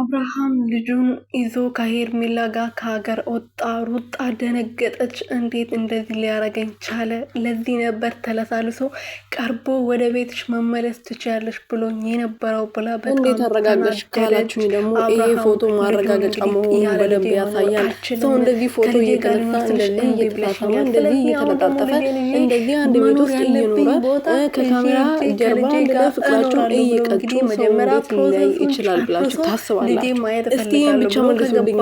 አብርሃም ልጁን ይዞ ከሄርሜላ ጋር ከሀገር ወጣ። ሩጣ ደነገጠች። እንዴት እንደዚህ ሊያረገኝ ቻለ? ለዚህ ነበር ተለሳልሶ ቀርቦ ወደ ቤትሽ መመለስ ትችያለሽ ብሎኝ የነበረው ብላ በጣም እንዴት አረጋገጥሽ ካላችሁ ደግሞ ይሄ ፎቶ ማረጋገጫ መሆኑን በደንብ ያሳያል። ሰው እንደዚህ ፎቶ እየተነሳ እንደዚህ እየተሳሳመ እንደዚህ እየተለጣጠፈ እንደዚህ አንድ ቤት ውስጥ እየኖረ ከካሜራ ጀርባ ፍቅራቸውን እየቀጩ መጀመሪያ ሊለያይ ይችላል ብላችሁ ታስባላችሁ? እስቲ ይህን ብቻ መልሱልኝ።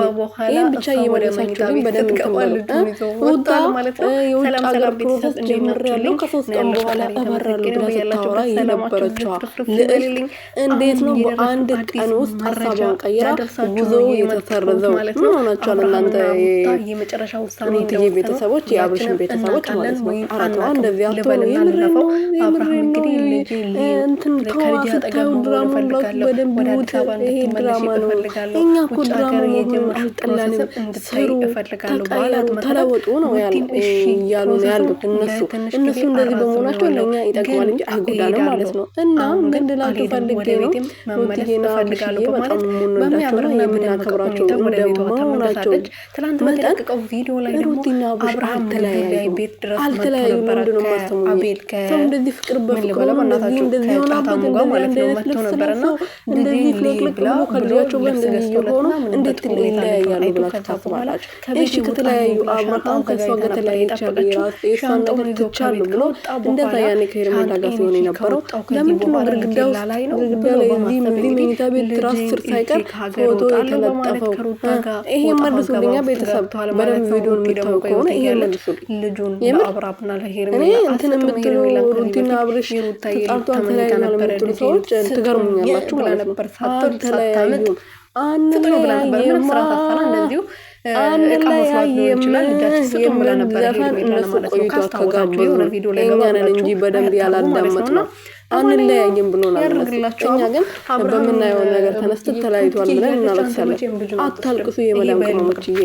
ይህን ብቻ እየመለሳችሁልኝ በደንብ ተባሉ። ሩታ የውጭ ሀገር ፕሮሰስ ጀምሬያለሁ ከ3 ቀን በኋላ እበራለሁ ብላ ስታወራ የነበረችዋ ልዕልት እንዴት ነው በአንድ ቀን ውስጥ ሀሳቧን ቀይራ ጉዞ የተሰረዘው? ምን ሆናችኋል እናንተ ሩትዬ ቤተሰቦች፣ የአብርሽን ቤተሰቦች ማለት ነው? አረተዋ እንደዚህ አትሆኑ። የምሬነው እንትን ተዋስታው ድራማ ብላችሁ በደንብ ውት። ይሄ ድራማ ነው። እኛ እኮ ድራማ መሆኑን አልጠላንም። ስሩ፣ ተቀየሩ፣ ተለወጡ ነው እያሉ ነው ያሉት እነሱ እንደዚህ በመሆናቸው ለእኛ ይጠቅማል እንጂ አይጎዳንም ማለት ነው። እና ግን ልላችሁ ፈልጌ ነው ሩትዬና አብርሽዬ በጣም የምንወዳቸው የምናከብራቸው እንደመሆናቸው መጠን ሩትና አብርሽ አልተለያዩም። ምንድነው የማሰሙኝ? ሰው እንደዚህ ፍቅር በፍቅር እንደዚህ ሆናበት እንደዚህ ፍልቅልቅ ብሎ ከልጃቸው ጋር እንደዚህ የሆኑ እንዴት ይለያያሉ ብላችሁ ታስባላችሁ? እሺ ከተለያዩ አብርሃም ከሷ ጋር ተለያይቻለሁ የሷን ነገር ትቻለሁ ብሎ እንደዛ ያኔ ከሄርሜላ ጋር ሲሆን የነበረው ለምንድነው ግድግዳ ላይ እዚህ መኝታ ቤት ትራስ ስር ሳይቀር ፎቶ የተለጠፈው? ይሄ መልሱልኛ ቤተሰብ። በደንብ ቪዲዮን የምታዩ ከሆነ ይሄ መልሱልኝ። እኔ እንትን የምትሉ ሩቲና አብርሽ ተጣልቷል ተለያይቷል የምትሉ ሰዎች ትገርሙኛላችሁ ማለት ነው። አልተለያዩም፣ አንለያይም የምን ዘፈን እነሱ ቆይቶ ከጋበዙ እኛ ነን እንጂ በደንብ ያላዳመጥ ነው። አንለያይም ብሎናል። እኛ ግን በምናየው ነገር ተነስተን ተለያይቷል ብለን እናለቅሳለን። አታልቅሱ የመዳም ቅመሞችዬ።